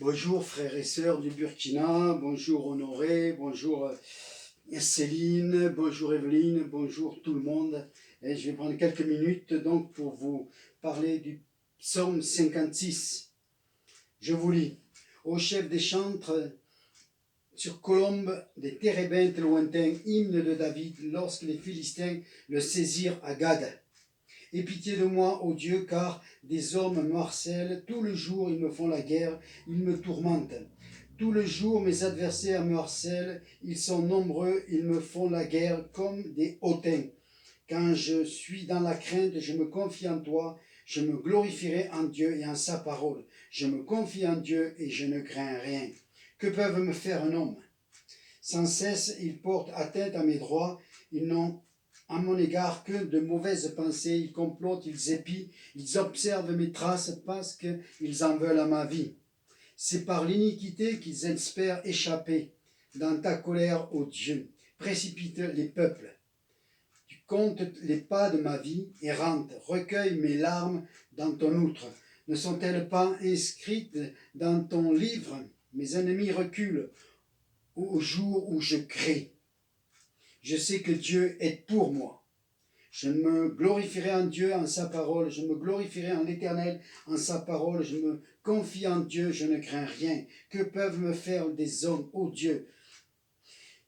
Bonjour frères et sœurs du Burkina, bonjour Honoré, bonjour Céline, bonjour Evelyne, bonjour tout le monde. Et je vais prendre quelques minutes donc pour vous parler du psaume 56. Je vous lis. Ô chef des chantres, sur colombe des térébintes lointains, hymne de David, lorsque les Philistins le saisirent à Gad. Aie pitié de moi, ô Dieu, car des hommes me harcèlent. Tout le jour, ils me font la guerre, ils me tourmentent. Tout le jour, mes adversaires me harcèlent. Ils sont nombreux, ils me font la guerre comme des hautains. Quand je suis dans la crainte, je me confie en toi. Je me glorifierai en Dieu et en sa parole. Je me confie en Dieu et je ne crains rien. Que peuvent me faire un homme? Sans cesse, ils portent atteinte à mes droits. Ils n'ont à mon égard que de mauvaises pensées. Ils complotent, ils épient, ils observent mes traces parce qu'ils en veulent à ma vie. C'est par l'iniquité qu'ils espèrent échapper. Dans ta colère, ô Dieu, précipite les peuples. Tu comptes les pas de ma vie errante, recueille mes larmes dans ton outre. Ne sont-elles pas inscrites dans ton livre? Mes ennemis reculent au jour où je crie. Je sais que Dieu est pour moi. Je me glorifierai en Dieu, en sa parole. Je me glorifierai en l'Éternel, en sa parole. Je me confie en Dieu, je ne crains rien. Que peuvent me faire des hommes, ô Dieu?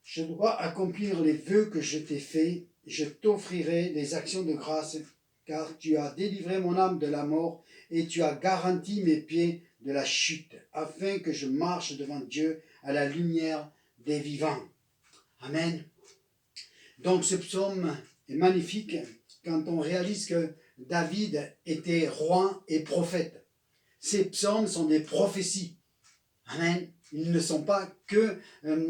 Je dois accomplir les vœux que je t'ai faits. Je t'offrirai des actions de grâce, car tu as délivré mon âme de la mort et tu as garanti mes pieds de la chute, afin que je marche devant Dieu à la lumière des vivants. Amen. Donc ce psaume est magnifique quand on réalise que David était roi et prophète. Ces psaumes sont des prophéties. Amen. Ils ne sont pas que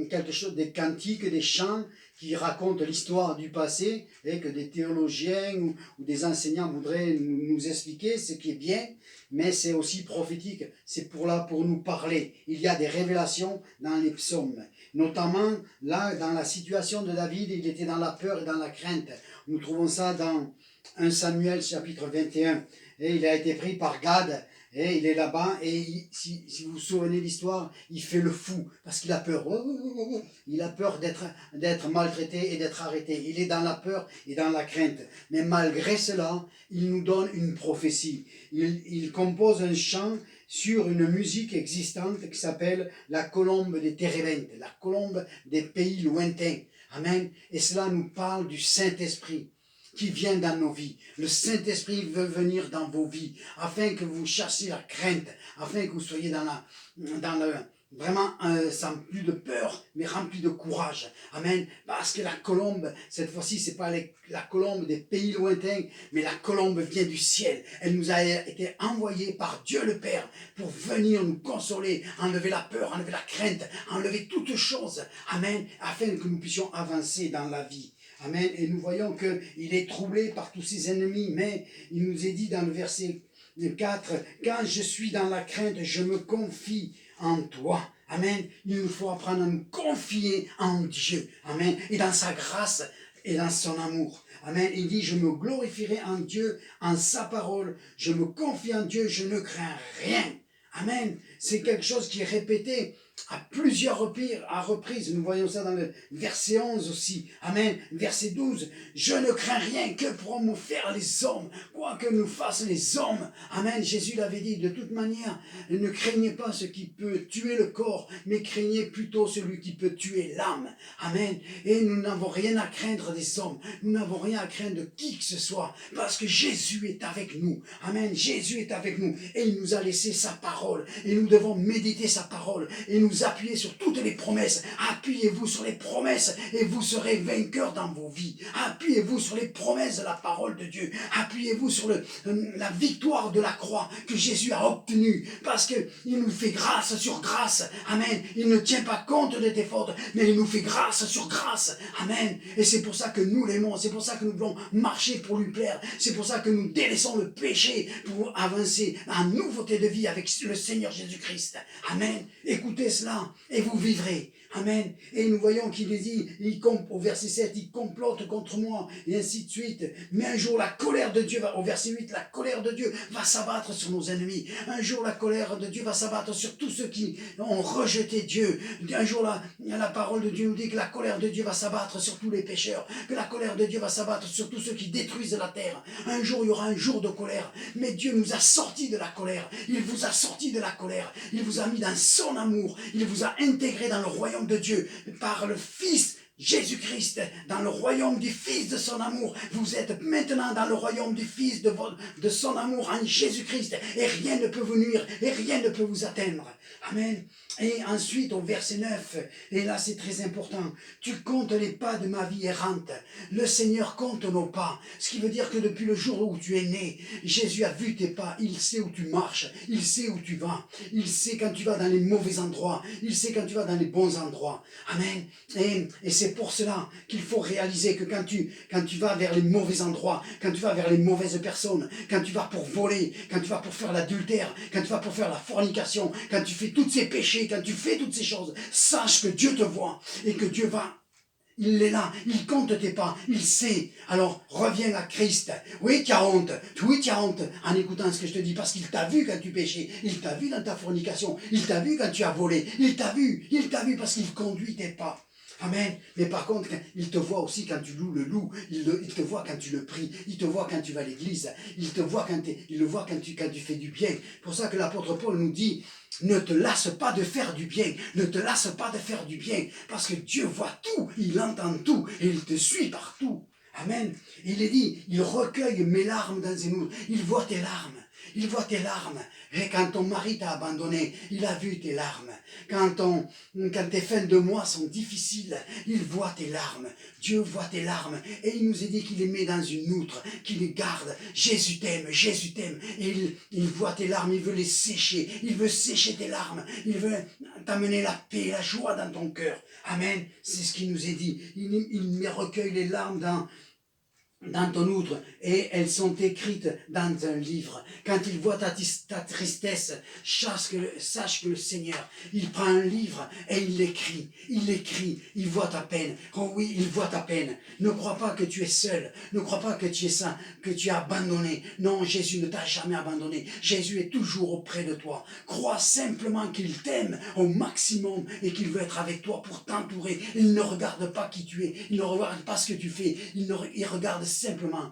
quelque chose, des cantiques, des chants qui racontent l'histoire du passé et que des théologiens ou des enseignants voudraient nous expliquer ce qui est bien, mais c'est aussi prophétique. C'est pour nous parler. Il y a des révélations dans les psaumes. Notamment, là, dans la situation de David, il était dans la peur et dans la crainte. Nous trouvons ça dans 1 Samuel chapitre 21. Et il a été pris par Gad. Et il est là-bas, et si vous vous souvenez de l'histoire, il fait le fou, parce qu'il a peur. Il a peur d'être maltraité et d'être arrêté. Il est dans la peur et dans la crainte. Mais malgré cela, il nous donne une prophétie. Il compose un chant sur une musique existante qui s'appelle la colombe des térébintes, la colombe des pays lointains. Amen. Et cela nous parle du Saint-Esprit qui vient dans nos vies. Le Saint-Esprit veut venir dans vos vies, afin que vous chassiez la crainte, afin que vous soyez vraiment sans plus de peur, mais rempli de courage. Amen. Parce que la colombe, cette fois-ci, c'est pas la colombe des pays lointains, mais la colombe vient du ciel. Elle nous a été envoyée par Dieu le Père pour venir nous consoler, enlever la peur, enlever la crainte, enlever toutes choses. Amen. Afin que nous puissions avancer dans la vie. Amen. Et nous voyons qu'il est troublé par tous ses ennemis, mais il nous est dit dans le verset 4, « Quand je suis dans la crainte, je me confie en toi. » Amen. Il nous faut apprendre à nous confier en Dieu. Amen. Et dans sa grâce et dans son amour. Amen. Il dit, je me glorifierai en Dieu, en sa parole. Je me confie en Dieu, je ne crains rien. Amen. C'est quelque chose qui est répété à plusieurs reprises. Nous voyons ça dans le verset 11 aussi. Amen. Verset 12. Je ne crains rien que pour me faire les hommes, quoi que nous fassent les hommes. Amen. Jésus l'avait dit, de toute manière, ne craignez pas ce qui peut tuer le corps, mais craignez plutôt celui qui peut tuer l'âme. Amen. Et nous n'avons rien à craindre des hommes. Nous n'avons rien à craindre de qui que ce soit, parce que Jésus est avec nous. Amen. Jésus est avec nous et il nous a laissé sa parole. Et nous devons méditer sa parole et nous appuyer sur toutes les promesses. Appuyez-vous sur les promesses et vous serez vainqueurs dans vos vies. Appuyez-vous sur les promesses de la parole de Dieu. Appuyez-vous sur la victoire de la croix que Jésus a obtenue, parce que il nous fait grâce sur grâce. Amen. Il ne tient pas compte de tes fautes, mais il nous fait grâce sur grâce. Amen. Et c'est pour ça que nous l'aimons. C'est pour ça que nous voulons marcher pour lui plaire. C'est pour ça que nous délaissons le péché pour avancer en nouveauté de vie avec le Seigneur Jésus-Christ. Amen. Écoutez cela et vous vivrez. Amen. Et nous voyons qu'il dit, au verset 7, il complote contre moi, et ainsi de suite. Mais un jour, la colère de Dieu va, au verset 8, la colère de Dieu va s'abattre sur nos ennemis. Un jour, la colère de Dieu va s'abattre sur tous ceux qui ont rejeté Dieu. Un jour, la parole de Dieu nous dit que la colère de Dieu va s'abattre sur tous les pécheurs, que la colère de Dieu va s'abattre sur tous ceux qui détruisent la terre. Un jour, il y aura un jour de colère. Mais Dieu nous a sortis de la colère. Il vous a sortis de la colère. Il vous a mis dans son amour. Il vous a intégré dans le royaume de Dieu par le Fils Jésus-Christ, dans le royaume du Fils de son amour. Vous êtes maintenant dans le royaume du Fils de son amour en Jésus-Christ, et rien ne peut vous nuire, et rien ne peut vous atteindre. Amen. Et ensuite, au verset 9, et là c'est très important, tu comptes les pas de ma vie errante. Le Seigneur compte nos pas. Ce qui veut dire que depuis le jour où tu es né, Jésus a vu tes pas. Il sait où tu marches, il sait où tu vas. Il sait quand tu vas dans les mauvais endroits, il sait quand tu vas dans les bons endroits. Amen. Et c'est pour cela qu'il faut réaliser que quand tu vas vers les mauvais endroits, quand tu vas vers les mauvaises personnes, quand tu vas pour voler, quand tu vas pour faire l'adultère, quand tu vas pour faire la fornication, quand tu fais tous ces péchés, quand tu fais toutes ces choses, sache que Dieu te voit et que Dieu va. Il est là, il compte tes pas, il sait. Alors reviens à Christ. Oui, tu as honte. Oui, tu as honte en écoutant ce que je te dis, parce qu'il t'a vu quand tu péchais, il t'a vu dans ta fornication, il t'a vu quand tu as volé, il t'a vu parce qu'il conduit tes pas. Amen. Mais par contre, il te voit aussi quand tu loues, il te voit quand tu le pries, il te voit quand tu vas à l'église, il te voit il le voit quand tu fais du bien. C'est pour ça que l'apôtre Paul nous dit, ne te lasse pas de faire du bien, ne te lasse pas de faire du bien, parce que Dieu voit tout, il entend tout, et il te suit partout. Amen. Il est dit, il recueille mes larmes dans ses nours, il voit tes larmes. Il voit tes larmes. Et quand ton mari t'a abandonné, il a vu tes larmes. Quand tes fins de mois sont difficiles, il voit tes larmes. Dieu voit tes larmes. Et il nous a dit qu'il les met dans une outre, qu'il les garde. Jésus t'aime, Jésus t'aime. Et il voit tes larmes, il veut les sécher. Il veut sécher tes larmes. Il veut t'amener la paix, la joie dans ton cœur. Amen. C'est ce qu'il nous a dit. Il recueille les larmes dans ton outre, et elles sont écrites dans un livre. Quand il voit ta tristesse, sache que le Seigneur, il prend un livre et il l'écrit, il voit ta peine. Oh oui, il voit ta peine. Ne crois pas que tu es seul, ne crois pas que tu es saint, que tu es abandonné. Non, Jésus ne t'a jamais abandonné. Jésus est toujours auprès de toi. Crois simplement qu'il t'aime au maximum et qu'il veut être avec toi pour t'entourer. Il ne regarde pas qui tu es, il ne regarde pas ce que tu fais, il regarde simplement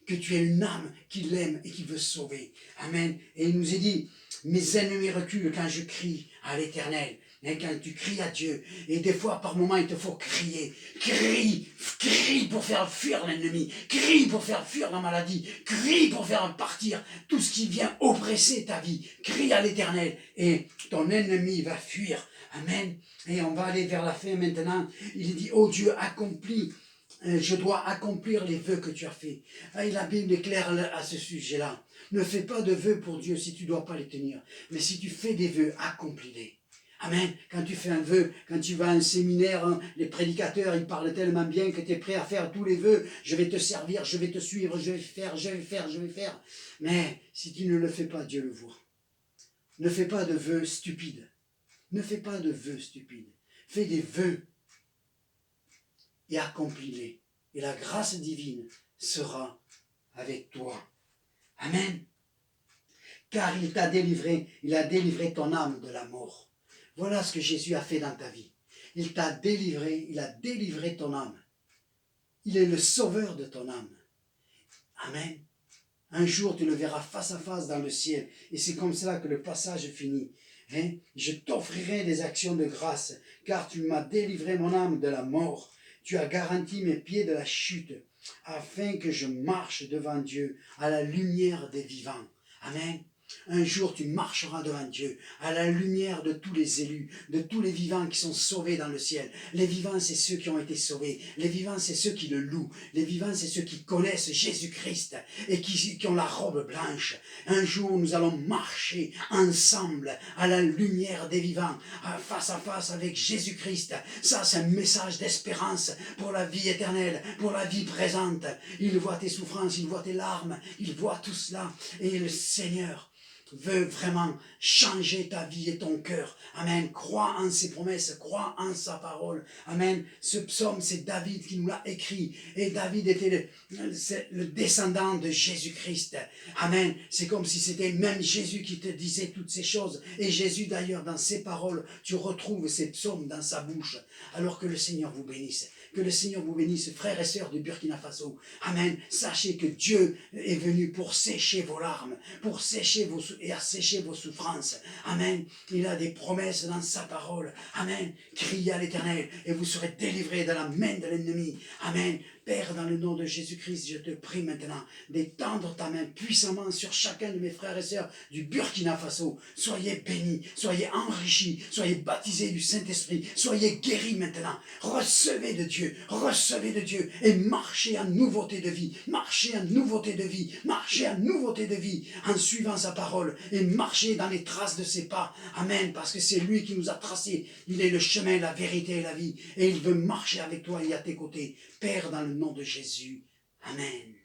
que tu es une âme qu'il aime et qu'il veut sauver. Amen. Et il nous est dit, mes ennemis reculent quand je crie à l'Éternel. Et quand tu cries à Dieu, et des fois par moments il te faut crier, crie pour faire fuir l'ennemi, crie pour faire fuir la maladie, crie pour faire partir tout ce qui vient oppresser ta vie, crie à l'Éternel et ton ennemi va fuir. Amen. Et on va aller vers la fin maintenant. Il dit, oh Dieu, accomplis. Je dois accomplir les vœux que tu as faits. Et la Bible est claire à ce sujet-là. Ne fais pas de vœux pour Dieu si tu ne dois pas les tenir. Mais si tu fais des vœux, accomplis-les. Amen. Quand tu fais un vœu, quand tu vas à un séminaire, hein, les prédicateurs, ils parlent tellement bien que tu es prêt à faire tous les vœux. Je vais te servir, je vais te suivre, je vais faire. Mais si tu ne le fais pas, Dieu le voit. Ne fais pas de vœux stupides. Ne fais pas de vœux stupides. Fais des vœux et accomplis-les. Et la grâce divine sera avec toi. Amen. Car il t'a délivré, il a délivré ton âme de la mort. Voilà ce que Jésus a fait dans ta vie. Il t'a délivré, il a délivré ton âme. Il est le sauveur de ton âme. Amen. Un jour, tu le verras face à face dans le ciel. Et c'est comme cela que le passage finit. Hein? Je t'offrirai des actions de grâce, car tu m'as délivré mon âme de la mort. Tu as garanti mes pieds de la chute, afin que je marche devant Dieu à la lumière des vivants. Amen. Un jour, tu marcheras devant Dieu, à la lumière de tous les élus, de tous les vivants qui sont sauvés dans le ciel. Les vivants, c'est ceux qui ont été sauvés. Les vivants, c'est ceux qui le louent. Les vivants, c'est ceux qui connaissent Jésus-Christ et qui ont la robe blanche. Un jour, nous allons marcher ensemble à la lumière des vivants, face à face avec Jésus-Christ. Ça, c'est un message d'espérance pour la vie éternelle, pour la vie présente. Il voit tes souffrances, il voit tes larmes, il voit tout cela. Et le Seigneur, veut vraiment changer ta vie et ton cœur. Amen. Crois en ses promesses, crois en sa parole. Amen. Ce psaume, c'est David qui nous l'a écrit. Et David était le descendant de Jésus-Christ. Amen. C'est comme si c'était même Jésus qui te disait toutes ces choses. Et Jésus, d'ailleurs, dans ses paroles, tu retrouves ces psaumes dans sa bouche. Alors que le Seigneur vous bénisse. Que le Seigneur vous bénisse, frères et sœurs du Burkina Faso. Amen. Sachez que Dieu est venu pour sécher vos larmes, pour sécher et assécher vos souffrances. Amen. Il a des promesses dans sa parole. Amen. Criez à l'Éternel et vous serez délivrés de la main de l'ennemi. Amen. Père, dans le nom de Jésus-Christ, je te prie maintenant d'étendre ta main puissamment sur chacun de mes frères et sœurs du Burkina Faso. Soyez bénis, soyez enrichis, soyez baptisés du Saint-Esprit, soyez guéris maintenant. Recevez de Dieu et marchez en nouveauté de vie, marchez en nouveauté de vie, marchez en nouveauté de vie en suivant sa parole et marchez dans les traces de ses pas. Amen, parce que c'est lui qui nous a tracés. Il est le chemin, la vérité et la vie et il veut marcher avec toi et à tes côtés. Père, dans le nom de Jésus. Amen.